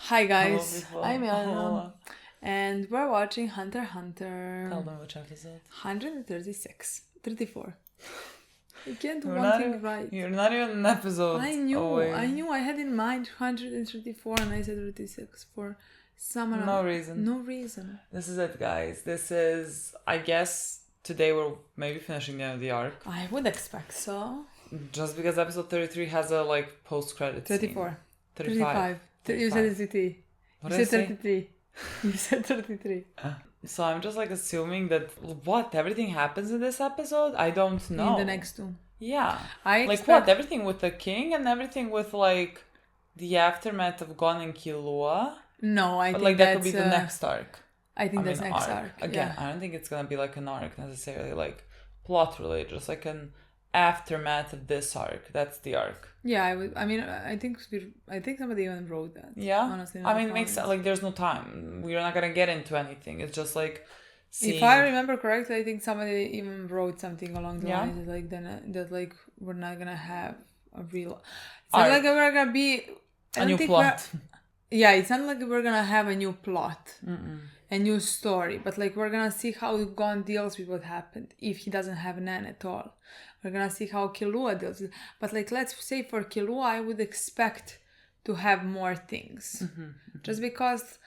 Hi guys, Hello, I'm people. Milena, Hello. and we're watching Hunter x Hunter. Tell them which episode. 136, 34. You can't do You're one not thing even- right. You're not even an episode I knew, away. I had in mind 134 and I said 36 for some No reason. No reason. This is it, guys. This is, I guess, today we're maybe finishing the end of the arc. I would expect so. Just because episode 33 has a, like, post-credit 34. scene. 35. You said 33. What You did I said say? 33. You said 33. So I'm just, like, assuming that, what, everything happens in this episode? I don't know. In the next two. Yeah. I Like, expect... what? Everything with the king and everything with, like, the aftermath of Gon and Killua? No, I But, think like, that that's... could be the next arc. I think that's next arc. Again, yeah. I don't think it's gonna be like an arc necessarily, like plot related, just like an aftermath of this arc. That's the arc. Yeah, I think somebody even wrote that. Yeah. Honestly, I mean, it makes sense. Like, there's no time. We're not gonna get into anything. It's just like. If I remember correctly, I think somebody even wrote something along the lines that, like, that like we're not gonna have a real. It's not like we're gonna be a new plot. Yeah, it's not like we're gonna have a new plot. A new story, but like we're gonna see how Gon deals with what happened if he doesn't have Nan at all. We're gonna see how Killua deals with it. But like, let's say for Killua, I would expect to have more things. Just because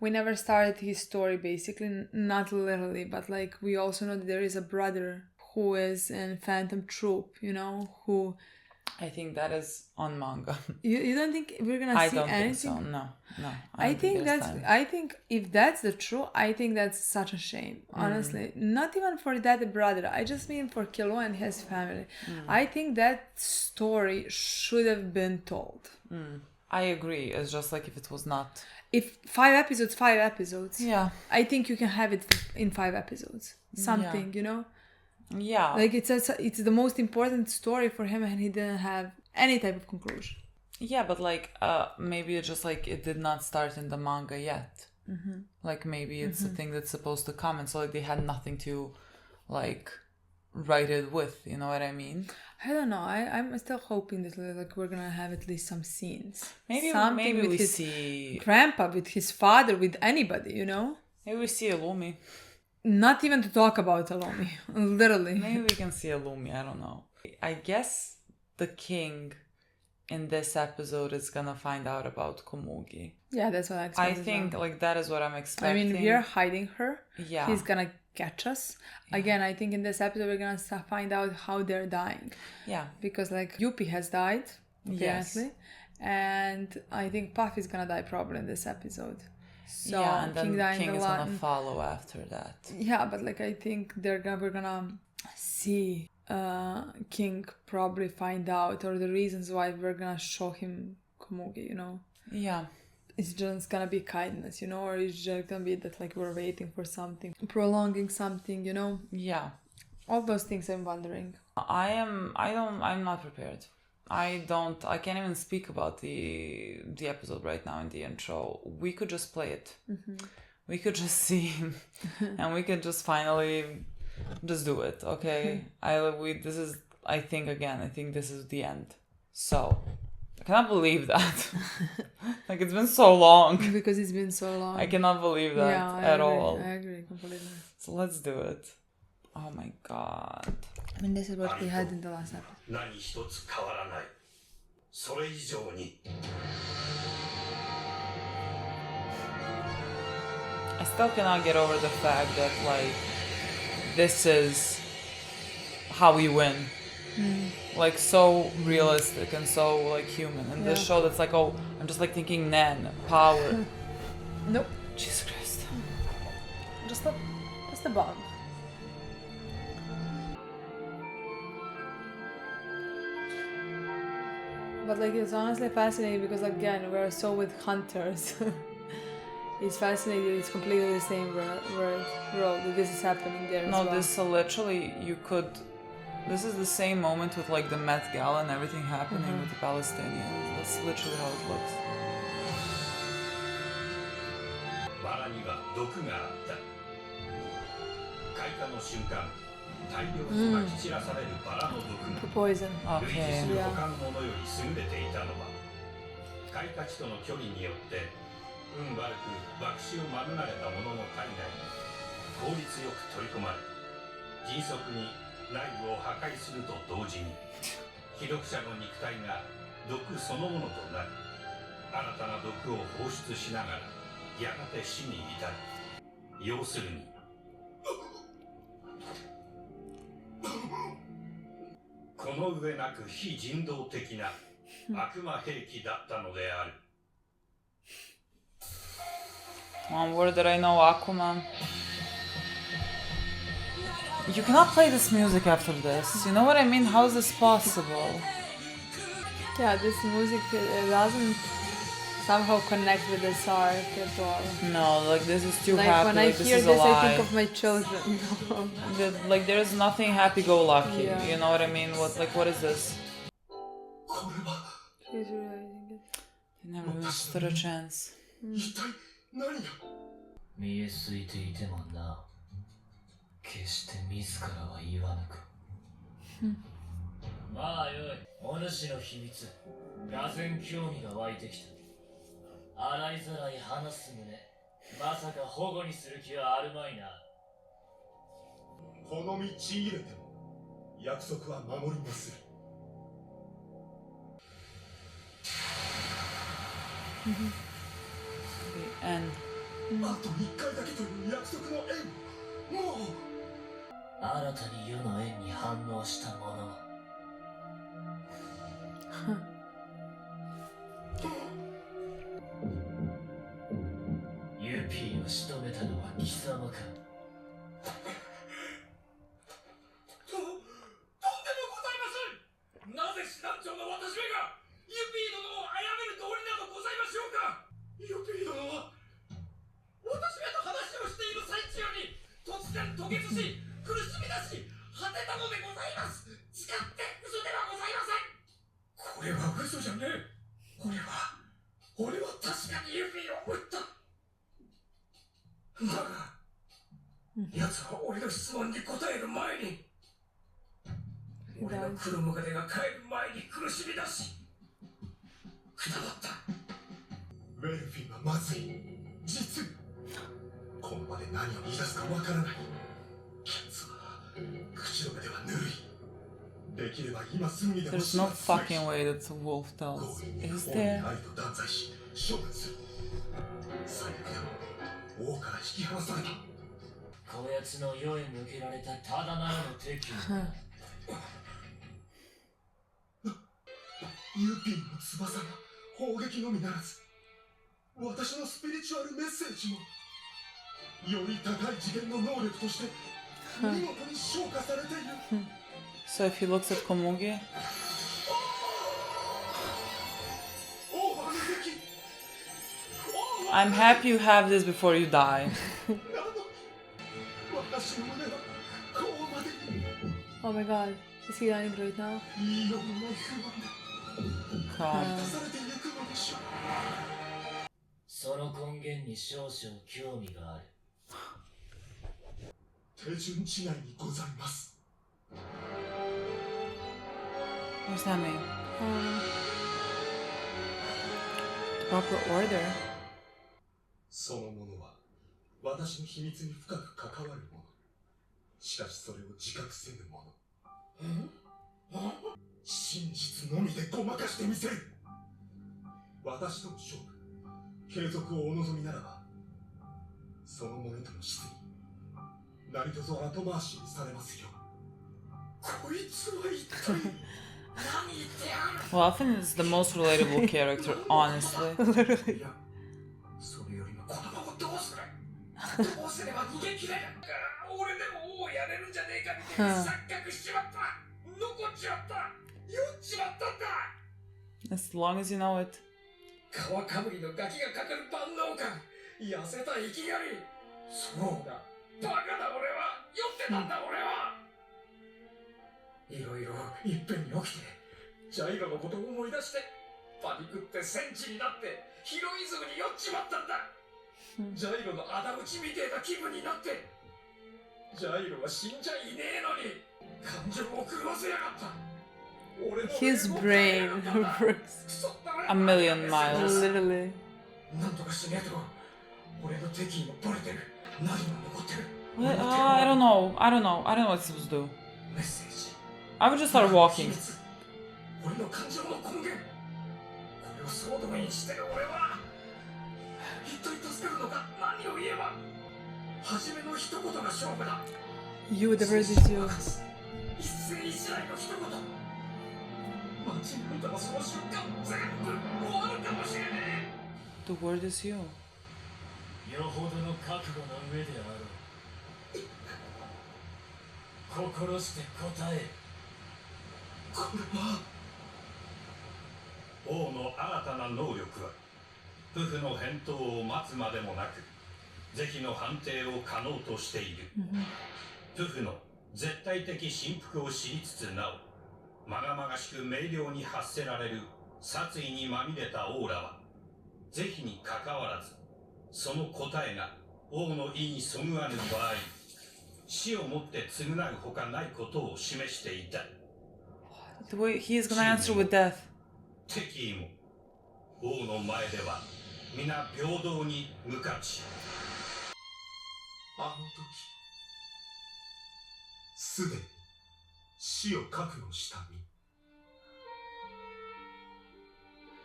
we never started his story, basically, not literally, but like we also know that there is a brother who is in Phantom Troop, you know, who... I think that is on manga. You don't think we're gonna see anything? I don't think so. No. I think if that's the truth, I think that's such a shame. Honestly, not even for that brother. I just mean for Killua and his family. I think that story should have been told. I agree. It's just like if it was not. If 5 episodes. Yeah. I think you can have it in 5 episodes. Something, you know. Yeah. Like it's the most important story for him, and he didn't have any type of conclusion. Yeah, but like maybe it's just like it did not start in the manga yet. Like maybe it's a thing that's supposed to come, and so like they had nothing to like write it with. You know what I mean? I don't know. I'm still hoping that like we're gonna have at least some scenes. Maybe with we his see grandpa, with his father, with anybody. You know. Maybe we see Illumi. Not even to talk about Alomi, literally. Maybe we can see Illumi. I don't know. I guess the king in this episode is gonna find out about Komugi. Yeah, that's what I expect. I think like that is what I'm expecting. I mean, we're hiding her. Yeah. He's gonna catch us. Yeah. Again, I think in this episode we're gonna find out how they're dying. Yeah. Because like Yuppie has died, apparently. Yes. And I think Puff is gonna die probably in this episode. So yeah, and then King is gonna follow after that. Yeah, but like I think we're gonna see King probably find out, or the reasons why we're gonna show him Komugi, you know. Yeah. It's just gonna be kindness, you know, or it's just gonna be that like we're waiting for something, prolonging something, you know. Yeah. All those things I'm wondering. I'm not prepared. I can't even speak about the episode right now in the intro. We could just play it. We could just see and we could just finally just do it, okay? I think this is the end. So I cannot believe that. Like it's been so long. Because it's been so long. I cannot believe that at all. I agree completely. So let's do it. Oh my god. I mean, this is what we had in the last episode. I still cannot get over the fact that like this is how we win. Like so realistic and so like human. And this show that's like, oh, I'm just like thinking Nan, power. Nope. Jesus Christ. Just a bomb. But like it's honestly fascinating because again we're so with hunters. It's fascinating. It's completely the same world that this is happening there. No, as well. this literally this is the same moment with like the Met Gala and everything happening with the Palestinians. That's literally how it looks. Poison. Okay. Yeah. を免れた者の体内に効率よく取り込まれ、迅速に内部を破壊すると同時に被毒者の肉体が毒そのものとなり、新たな毒を放出しながらやがて死に至る。要するにこの上なく非人道的な悪魔兵器だったのである。 One word that I know, Aquaman. You cannot play this music after this. You know what I mean? How is this possible? Yeah, this music doesn't somehow connect with this arc at all. No, like this is too Like happy. when I Like, this hear is this, a I lie. think of my children. Like there's nothing happy-go-lucky. Yeah. You know what I mean? What is this? She's realizing it. They never even stood a chance. 一体何が。見えすいていてもな、決して自らは言わぬか。まあよい、お主の秘密、がぜん興味が湧いてきた。洗いざらい話す旨、まさか保護にする気はあるまいな。この道入れても約束は守りまする。 The end. あと1回だけという約束の縁をもう。新たに世の縁に反応した者はユーピーを仕留めたのは貴様か。とんでもございません。なぜ師団長の私めがユピー殿を殺める道理などございましょうか。ユピー殿は私めと話をしている最中に突然吐血し苦しみ出し果てたのでございます。誓って嘘ではございません。これは嘘じゃねえ。俺は確かにユピーを撃った。だが奴は俺の質問に答える前に、俺の黒ムカデが帰る前に苦しみ出しくたばった。ウェルフィンはまずい。実にこの場で何を言い出すかわからない。奴は口の目ではぬるい。できれば今すぐにでも There's no fucking way that the wolf tells. Is there? 愛と断罪し処分する。最悪でも王から引き離された。こやつの世へ向けられたただならぬ敵意。ユーピーの翼が砲撃のみならず、私のスピリチュアルメッセージもより高い次元の能力として見事に昇華されている。So if he looks at Komugi, オーバーの敵。 I'm happy you have this before you die. 私の胸はこうまで Oh my god, is he dying right now? いいような不安で God. 出されていくのでしょう。その根源に少々興味がある。手順違いにございます。 What's that mean? Proper order. そのものは私の秘密に深く関わるもの。しかしそれを自覚せぬもの。真実のみでごまかしてみせる。私との勝負、継続をお望みならば、その者との質に何とぞ後回しにされますよ。こいつは一体何言ってやる。 Welfin is the most relatable character, honestly. いや、それよりも子供をどうする。どうすれば逃げ切れる。俺でも王やれるんじゃねえかみたいに錯覚しちまった。残っちまった。酔っちまったんだ。 As long as you know it. 皮かぶりのガキがかかる万能感。痩せた生きがり。そうだ。バカだ俺は。酔ってたんだ俺は。いろいろいっぺんに起きて、ジャイロのことを思い出して、パニクって戦地になってヒロイズムに酔っちまったんだ。ジャイロの仇討ちみてえな気分になって、ジャイロは死んじゃいねえのに感情を狂わせやがった。 His brain works A million miles. literally. なんとかしねえと俺の敵意もバレてる。何が残ってる。 What? I don't know. I don't know what it's supposed to do. メッセージ。 I would just start walking. 俺の感情の根源。これを総動員してる俺は一体助かるのか。何を言えば初めの一言が勝負だ。 You, the word is you. 一世一代の一言。間違えたらその瞬間全部終わるかもしれねえ。 The word is you. よほどの覚悟の上であろう。心して答え。これは王の新たな能力はプフの返答を待つまでもなく是非の判定を可能としている。プフの絶対的振幅を知りつつなおまがまがしく明瞭に発せられる殺意にまみれたオーラは是非にかかわらずその答えが王の意にそぐわぬ場合死をもって償うほかないことを示していた。 The way he is gonna answer with death. 敵意も王の前では皆平等に無価値。あの時すでに死を覚悟した身。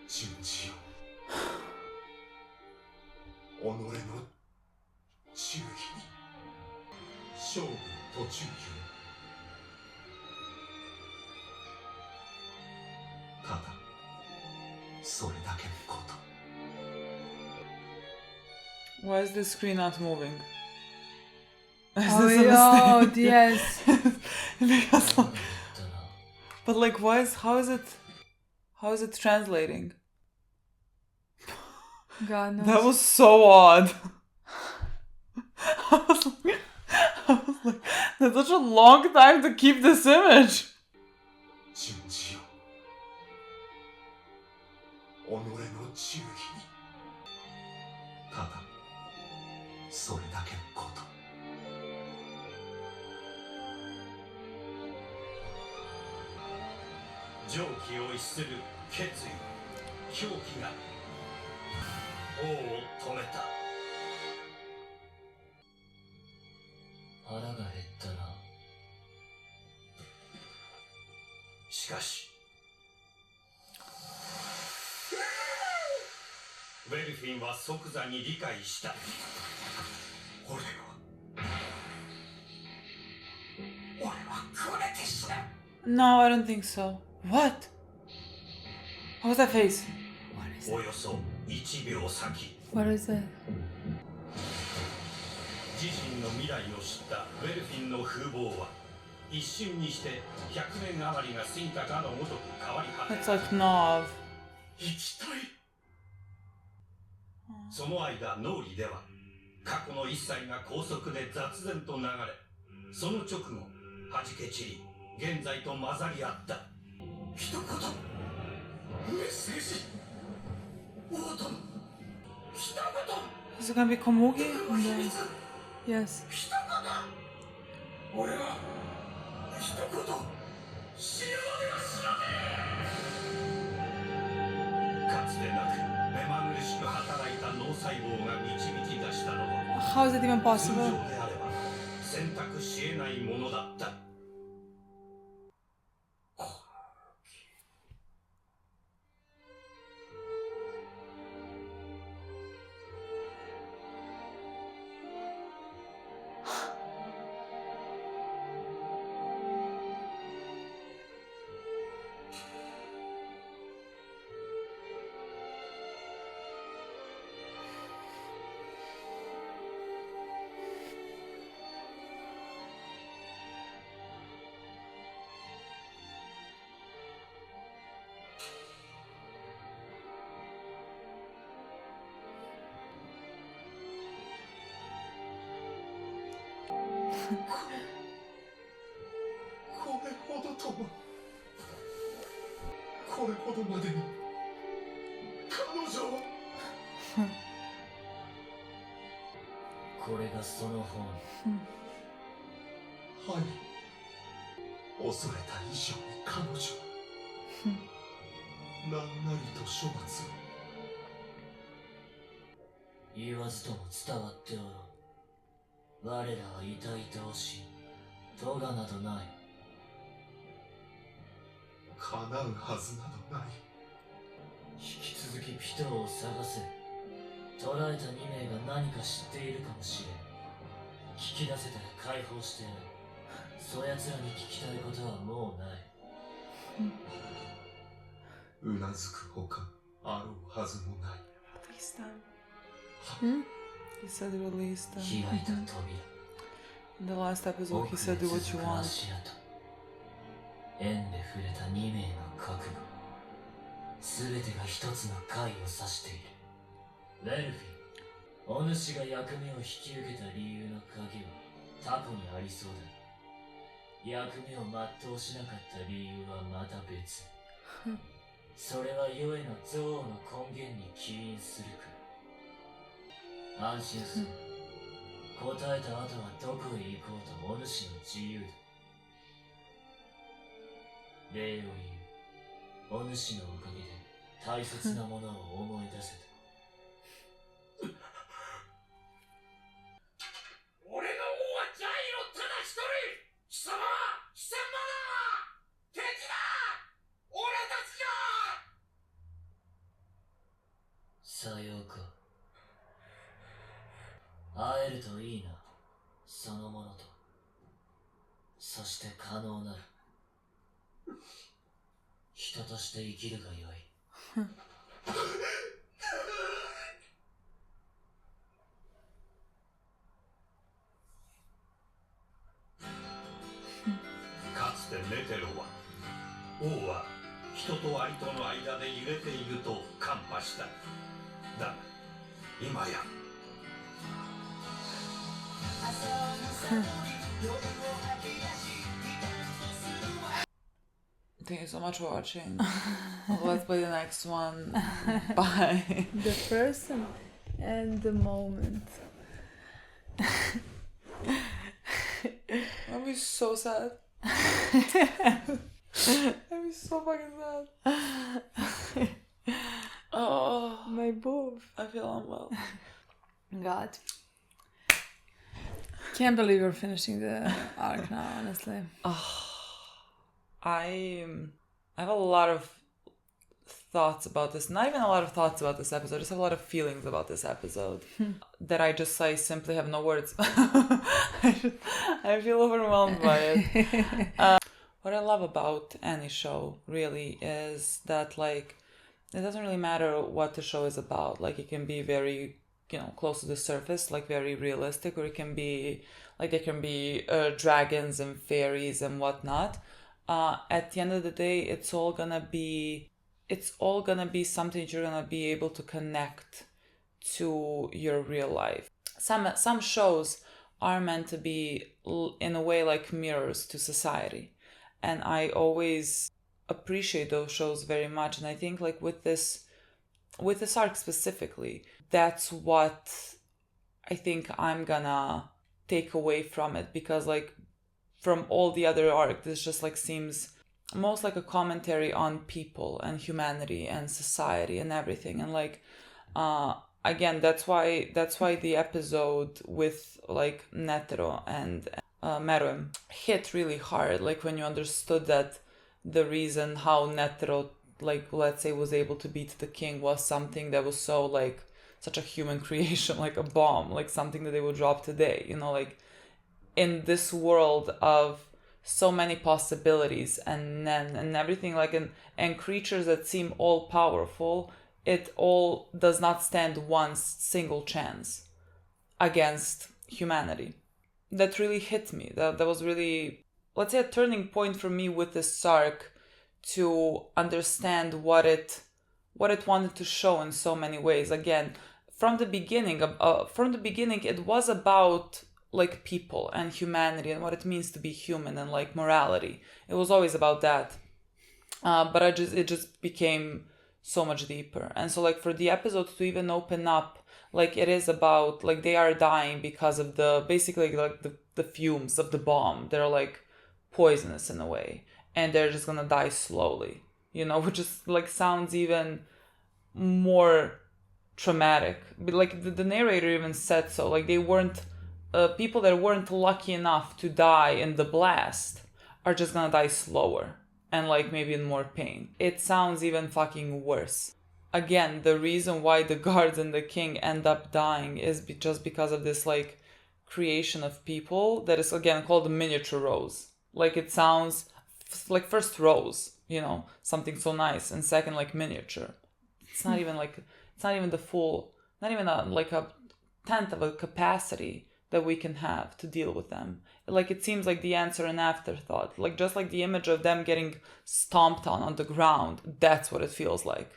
順次よ己の忠義に勝負の途中よ。ただそれだけのこと。 Why is the screen not moving? Is Oh, this a yeah, mistake? yes. Because, but like, how is it translating? God knows. That was so odd. I was like, that's such a long time to keep this image. 順次よ己の忠義にただそれだけのこと。常軌を逸する決意狂気が王を止めた。腹が減ったな。しかしウェルフィンは即座に理解した。俺はこれでした。 No, I don't think so. What? What was that face? およそ1秒先 What is it? 自身の未来を知ったウェルフィンの風貌は一瞬にして100年余りが過ぎたかのごとく変わり果て That's like Nov. 生きたい。その間脳裏では過去の一切が高速で雑然と流れその直後弾け散り現在と混ざり合った。一言メッセージ王殿一言 Is it gonna be Komugi? Yes. 一言俺は一言死ぬまでは知らねえ。かつてなく目まぐるしく働いた脳細胞が導き出したのは How is it even 通常 possible? であれば選択し得ないものだった。これほどともこれほどまでに彼女をこれがその本。はい恐れた以上に彼女何なりと処罰を言わずとも伝わっておろう。我らは痛々しい。咎などない。叶うはずなどない。引き続きピトーを探せ。捕らえた2名が何か知っているかもしれん。聞き出せたら解放してやる。そやつらに聞きたいことはもうない。うなずくほかあろうはずもない。Release them. He said release them. 開いた扉。 In the last episode, he said do what you want. 縁で触れた2名の覚悟。すべてが一つの解を指している。ウェルフィン、お主が役目を引き受けた理由の鍵はタコにありそうだ。役目を全うしなかった理由はまた別。それは世への憎悪の根源に起因するから。安心する。答えた後はどこへ行こうとお主の自由だ。礼を言う。お主のおかげで大切なものを思い出せた。俺の王はジャイロただ一人。貴様は貴様だ。敵だ。俺たちが。さようか。会えるといいな。そのものと。そして可能なる。人として生きるがよい。かつてネテロは王は人とアリとの間で揺れていると看破した。だが今やThank you so much for watching. Let's play the next one. Bye. The person and the moment. I'll be so sad. I'll be so fucking sad. Oh, My boob. I feel unwell. God. Can't believe we're finishing the arc now, honestly. I have a lot of thoughts about this. Not even a lot of thoughts about this episode. I just have a lot of feelings about this episode that I simply have no words. I feel overwhelmed by it. What I love about any show really is that, like, it doesn't really matter what the show is about. Like, it can be very, close to the surface, like very realistic, or it can be like there can be dragons and fairies and whatnot. At the end of the day, it's all gonna be something that you're gonna be able to connect to your real life. Some shows are meant to be in a way like mirrors to society, and I always appreciate those shows very much. And I think, like, with this arc specifically, that's what I think I'm gonna take away from it, because, like, from all the other arc, this just, like, seems most like a commentary on people and humanity and society and everything. And, like, again, that's why the episode with, like, Netero and Meruem hit really hard. Like, when you understood that the reason how Netero, like, let's say, was able to beat the king was something that was so, like, such a human creation, like a bomb, like something that they would drop today, like, in this world of so many possibilities and everything, like, and creatures that seem all powerful, it all does not stand one single chance against humanity. That really hit me. That was really, let's say, a turning point for me with this arc, to understand what it wanted to show in so many ways. Again, from the beginning, it was about, like, people and humanity and what it means to be human and, like, morality. It was always about that. But it just became so much deeper. And so, like, for the episode to even open up, like, it is about, like, they are dying because of basically, like, the fumes of the bomb. They're, like, poisonous in a way. And they're just gonna die slowly, which is, like, sounds even more traumatic. But like the narrator even said so. Like they weren't people that weren't lucky enough to die in the blast are just gonna die slower and like maybe in more pain. It sounds even fucking worse. Again, the reason why the guards and the king end up dying is just because of this like creation of people that is again called miniature rose. Like it sounds like first rose, you know, something so nice, and second like miniature. It's not even like it's not even the full, not even like a tenth of a capacity that we can have to deal with them. Like it seems like the answer an afterthought. Like just like the image of them getting stomped on the ground, that's what it feels like.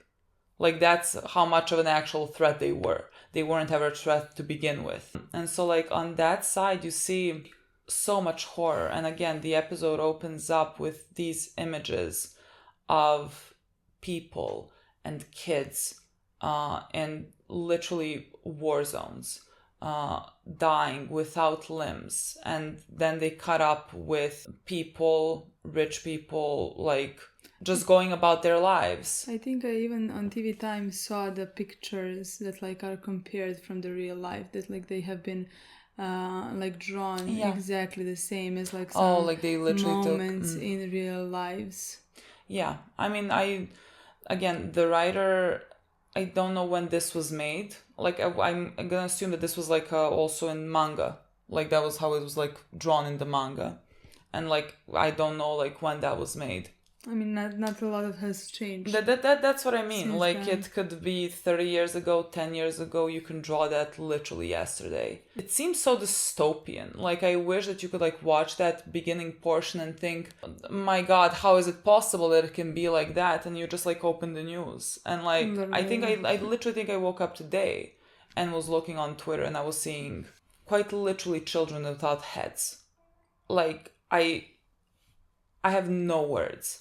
Like that's how much of an actual threat they were. They weren't ever a threat to begin with. And so like on that side you see so much horror. And again, the episode opens up with these images of people and kids in literally war zones, dying without limbs, and then they cut up with people, rich people, like just going about their lives. I think I even on TV Times saw the pictures that like are compared from the real life, that like they have been like drawn exactly the same as like some like they literally moments in real lives. Yeah, I mean, again, the writer, I don't know when this was made. Like, I'm gonna assume that this was like also in manga. Like, that was how it was like drawn in the manga. And like, I don't know like when that was made. I mean, not a lot of has changed. That's what I mean. Since like, then. It could be 30 years ago, 10 years ago. You can draw that literally yesterday. It seems so dystopian. Like, I wish that you could like watch that beginning portion and think, my God, how is it possible that it can be like that? And you just like open the news. And like, I literally think I woke up today and was looking on Twitter and I was seeing quite literally children without heads. Like, I have no words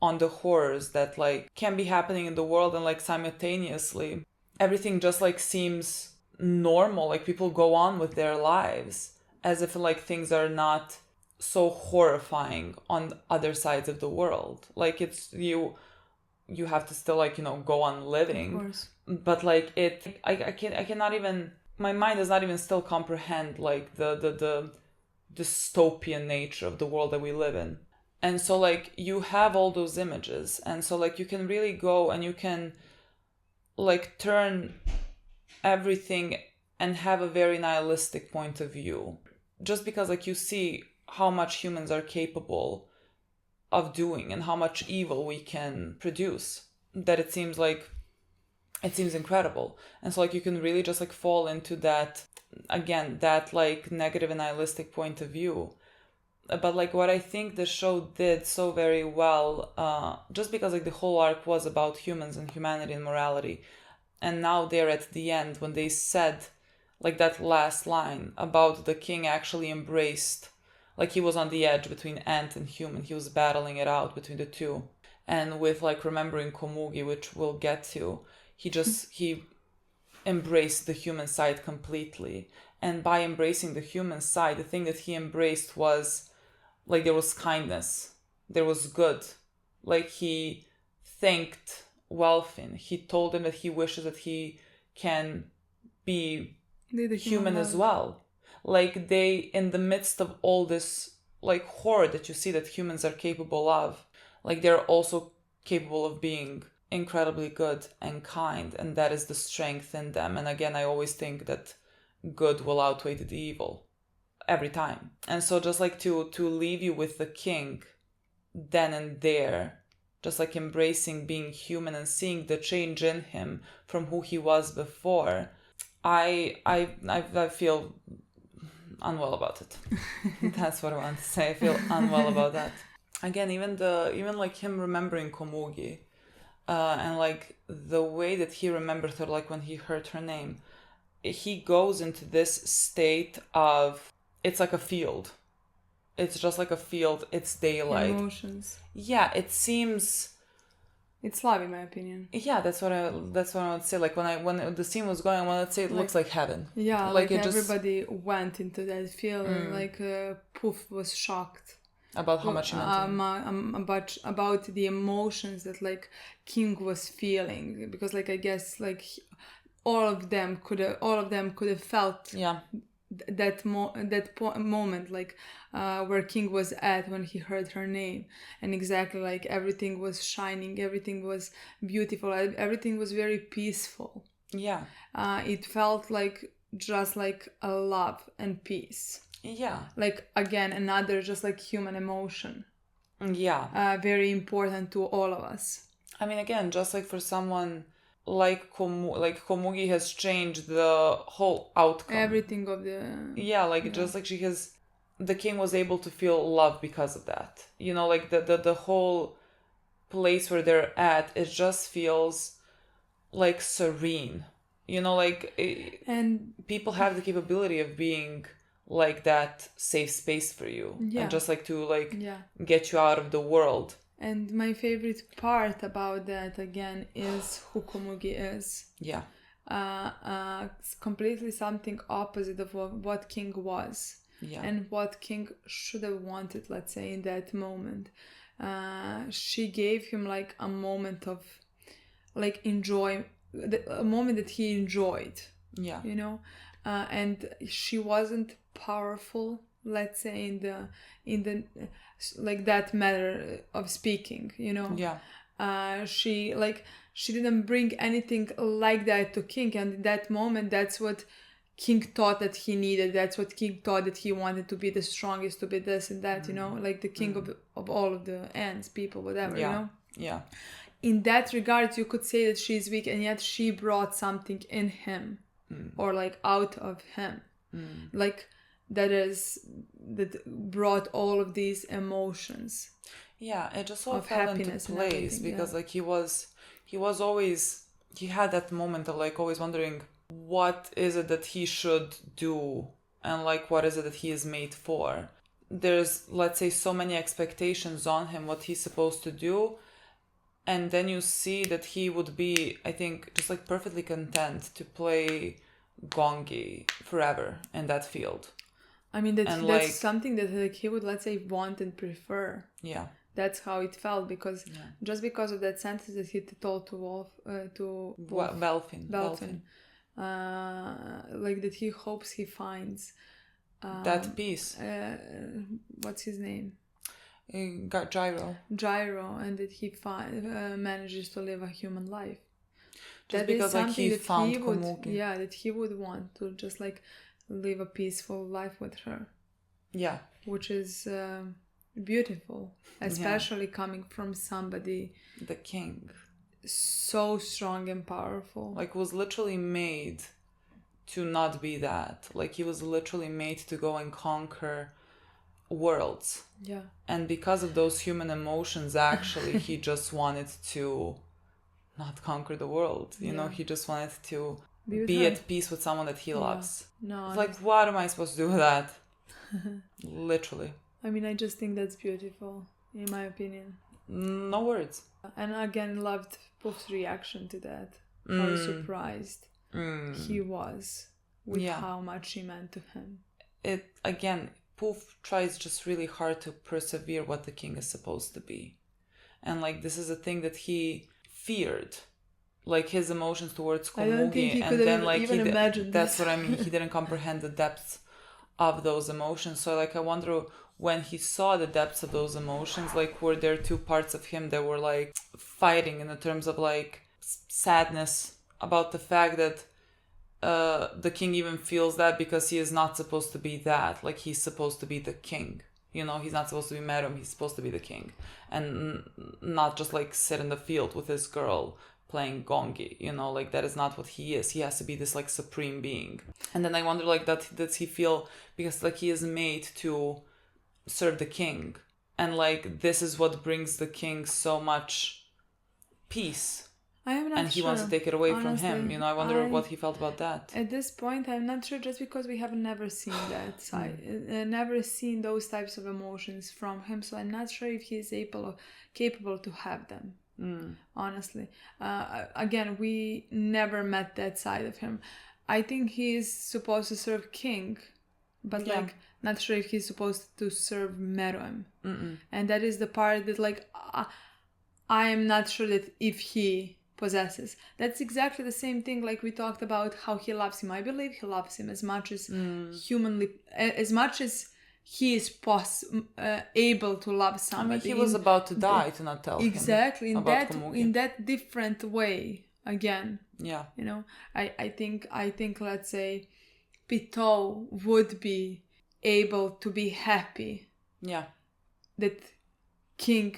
on the horrors that like can be happening in the world, and like simultaneously everything just like seems normal. Like people go on with their lives as if like things are not so horrifying on other sides of the world. Like it's you have to still like, you know, go on living. Of course. But like I cannot even, my mind does not even still comprehend like the dystopian nature of the world that we live in. And so like you have all those images, and so like you can really go and you can like turn everything and have a very nihilistic point of view, just because like you see how much humans are capable of doing and how much evil we can produce, that it seems incredible. And so like you can really just like fall into that, again, that like negative and nihilistic point of view. But like what I think the show did so very well, just because like the whole arc was about humans and humanity and morality, and now they're at the end when they said like that last line about the king actually embraced, like he was on the edge between ant and human, he was battling it out between the two, and with like remembering Komugi, which we'll get to, he embraced the human side completely. And by embracing the human side, the thing that he embraced was like there was kindness, there was good. Like he thanked Welfin. He told him that he wishes that he can be human as well. Like they, in the midst of all this like horror that you see that humans are capable of, like they're also capable of being incredibly good and kind, and that is the strength in them. And again, I always think that good will outweigh the evil every time. And so just like to leave you with the king then and there, just like embracing being human and seeing the change in him from who he was before, I feel unwell about it. That's what I want to say. I feel unwell about that. Again, even like him remembering Komugi, and like the way that he remembered her, like when he heard her name, he goes into this state of, it's like a field. It's just like a field. It's daylight. Emotions. Yeah, it seems. It's love, in my opinion. Yeah, that's what I would say. Like when the scene was going, I wanted to say it looks like heaven. Yeah, like everybody went into that field, and like Pouf was shocked about how much he meant about the emotions that like King was feeling, because like I guess like all of them could have felt Yeah. that moment, like where King was at when he heard her name, and exactly like everything was shining, everything was beautiful, everything was very peaceful. Yeah. It felt like just like a love and peace. Yeah. Like again, another just like human emotion. Yeah. Very important to all of us. I mean, again, just like for someone like Komugi has changed the whole outcome. Everything of the... Yeah, like just like the king was able to feel love because of that. You know, like the whole place where they're at, it just feels like serene. You know, like and people have the capability of being like that safe space for you, and just like to like get you out of the world. And my favorite part about that again is who Komugi is. Yeah. It's completely something opposite of what King was. Yeah. And what King should have wanted, let's say, in that moment. She gave him like a moment of like a moment that he enjoyed. Yeah. You know? And she wasn't powerful, let's say, in the like that matter of speaking, you know. Yeah. She didn't bring anything like that to King, and in that moment that's what King thought that he needed. That's what King thought that he wanted, to be the strongest, to be this and that, you know, like the king of all of the ants, people, whatever, you know. Yeah. In that regard, you could say that she's weak, and yet she brought something in him, or like out of him, like that brought all of these emotions. Yeah, it just all fell into place because like he was always, he had that moment of like always wondering what is it that he should do, and like what is it that he is made for. There's, let's say, so many expectations on him, what he's supposed to do, and then you see that he would be, I think, just like perfectly content to play gongi forever in that field. I mean, that's something that like he would, let's say, want and prefer. Yeah. That's how it felt, because just because of that sentence that he told to Welfin. Like that he hopes he finds that peace. What's his name? Gyro, and that he manages to live a human life. Just that because is something like he that found he would, Komugi. that he would want to just like live a peaceful life with her. Yeah. Which is beautiful, especially coming from somebody, the king, so strong and powerful, like was literally made to not be that. Like he was literally made to go and conquer worlds. Yeah. And because of those human emotions, actually he just wanted to not conquer the world, you know. He just wanted to be at peace with someone that he loves. No, it's like, what am I supposed to do with that? Literally. I mean, I just think that's beautiful, in my opinion. No words. And again, loved Pouf's reaction to that. How surprised he was with how much she meant to him. It, again, Pouf tries just really hard to persevere what the king is supposed to be. And like, this is a thing that he feared. Like his emotions towards Komugi. I don't think he could even imagine that's what I mean. He didn't comprehend the depths of those emotions. So like, I wonder, when he saw the depths of those emotions, like, were there two parts of him that were like fighting in the terms of like sadness about the fact that the king even feels that, because he is not supposed to be that. Like, he's supposed to be the king, you know. He's not supposed to be Merom, he's supposed to be the king, and not just like sit in the field with his girl playing gongi, you know. Like, that is not what he is. He has to be this like supreme being. And then I wonder, like, does he feel, because like he is made to serve the king, and like this is what brings the king so much peace, I am not and he sure, wants to take it away honestly, from him, you know. I wonder what he felt about that. At this point, I'm not sure, just because we have never seen that side, never seen those types of emotions from him, so I'm not sure if he is capable to have them. Honestly, again, we never met that side of him. I think he is supposed to serve king, but like, not sure if he's supposed to serve Merom. And that is the part that like I am not sure that if he possesses. That's exactly the same thing like we talked about how he loves him. I believe he loves him as much as humanly, as much as he is able to love somebody. I mean, he was about to die to not tell exactly him about Komugi. In that different way again. Yeah. You know, I think let's say Pitou would be able to be happy. Yeah. That King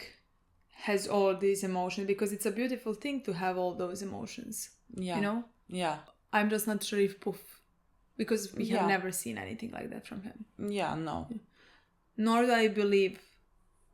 has all these emotions, because it's a beautiful thing to have all those emotions. Yeah. You know? Yeah. I'm just not sure if Pouf, because we have never seen anything like that from him. Yeah, no. Nor do I believe,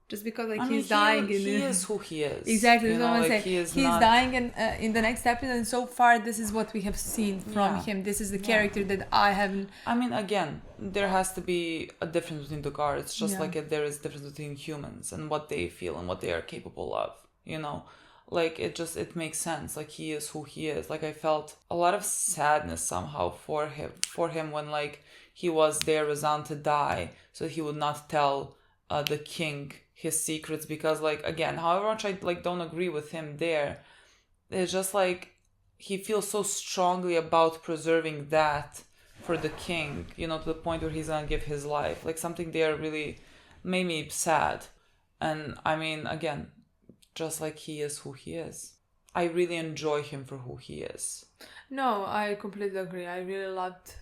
just because like he's mean, dying. He is who he is. Exactly, you that's know, what I'm like, saying. He's not... dying in the next episode, and so far this is what we have seen from him. This is the character that I haven't... I mean, again, there has to be a difference between the guards, just like there is a difference between humans and what they feel and what they are capable of, you know? Like, it makes sense. Like, he is who he is. Like, I felt a lot of sadness somehow for him when, like, he was there resigned to die, so he would not tell the king his secrets, because, like, again, however much I, like, don't agree with him there, it's just, like, he feels so strongly about preserving that for the king, you know, to the point where he's gonna give his life. Like, something there really made me sad. And, I mean, again, just like he is who he is. I really enjoy him for who he is. No, I completely agree. I really loved...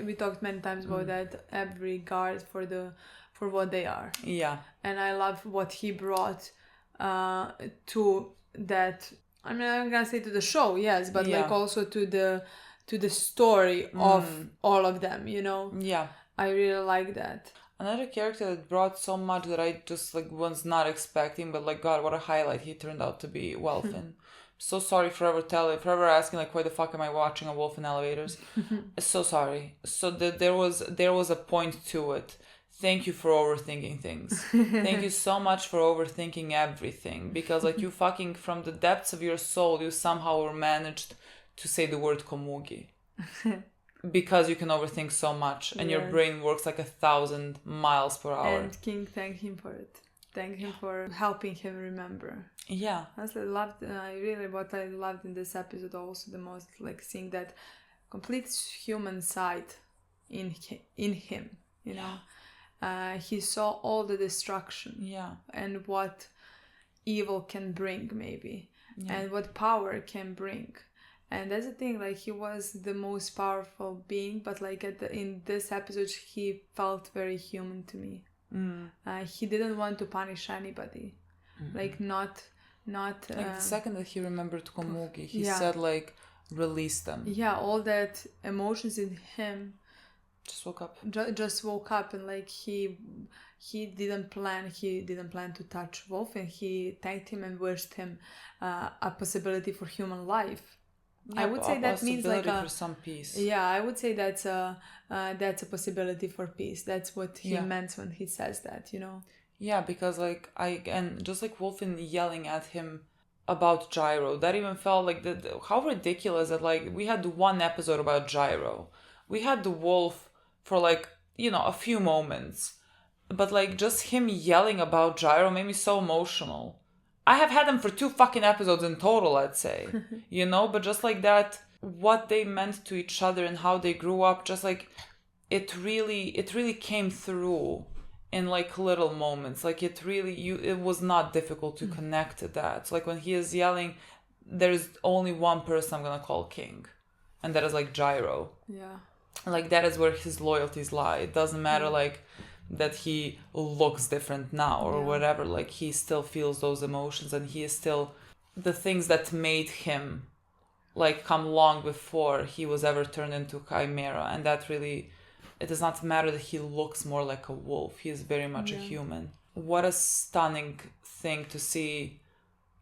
we talked many times about that. Every guard for what they are. Yeah. And I love what he brought to that. I mean, I'm gonna say to the show, yes, but like also to the story of all of them, you know? Yeah. I really like that. Another character that brought so much that I just like was not expecting, but like, God, what a highlight he turned out to be, Welfin. So sorry forever asking like, why the fuck am I watching a wolf in elevators? So sorry. So there was a point to it. Thank you for overthinking things. Thank you so much for overthinking everything, because like you fucking from the depths of your soul you somehow managed to say the word Komugi. Because you can overthink so much and your brain works like 1,000 miles per hour. And King thanked him for it. Thank him for helping him remember. Yeah. What I loved in this episode also the most, like seeing that complete human side in him, you know. He saw all the destruction. Yeah. And what evil can bring maybe. Yeah. And what power can bring. And that's the thing, like he was the most powerful being, but like in this episode he felt very human to me. He didn't want to punish anybody. Like not like the second that he remembered Komugi, he said like release them. Yeah, all that emotions in him just woke up. Just woke up, and like he didn't plan to touch Wolf, and he thanked him and wished him a possibility for human life. Yeah, I would say that means like for some peace. Yeah, I would say that's a possibility for peace. That's what he meant when he says that, you know. Yeah, because like just like Welfin yelling at him about Gyro, that even felt like how ridiculous that like we had one episode about Gyro, we had the wolf for like, you know, a few moments, but like just him yelling about Gyro made me so emotional. I have had them for 2 fucking episodes in total, let's say, you know, but just like that, what they meant to each other and how they grew up, just like it really came through in like little moments. Like it was not difficult to connect to that. So like when he is yelling, there's only one person I'm gonna call king, and that is like Gyro. Yeah. Like that is where his loyalties lie. It doesn't matter like that he looks different now or whatever, like he still feels those emotions, and he is still the things that made him like come long before he was ever turned into Chimera. And that really, it does not matter that he looks more like a wolf, he is very much a human. What a stunning thing to see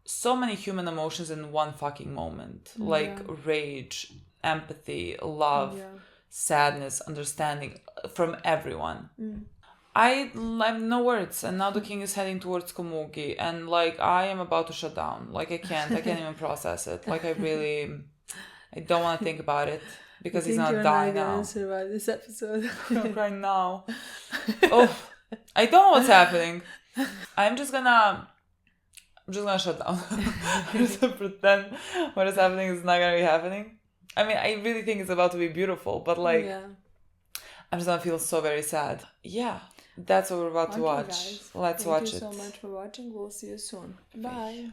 so many human emotions in one fucking moment, like rage, empathy, love, sadness, understanding from everyone. I have no words, and now the king is heading towards Komugi, and like I am about to shut down. Like I can't even process it. Like I don't want to think about it, because he's gonna die now. I survive this episode right now. Oh, I don't know what's happening. I'm just gonna I'm just gonna shut down. I'm just gonna pretend what is happening is not gonna be happening. I mean, I really think it's about to be beautiful, but like, Yeah. I'm just gonna feel so very sad. Yeah, that's what we're about to Okay, watch. guys. Let's watch it. Thank you so much for watching. We'll see you soon. Bye.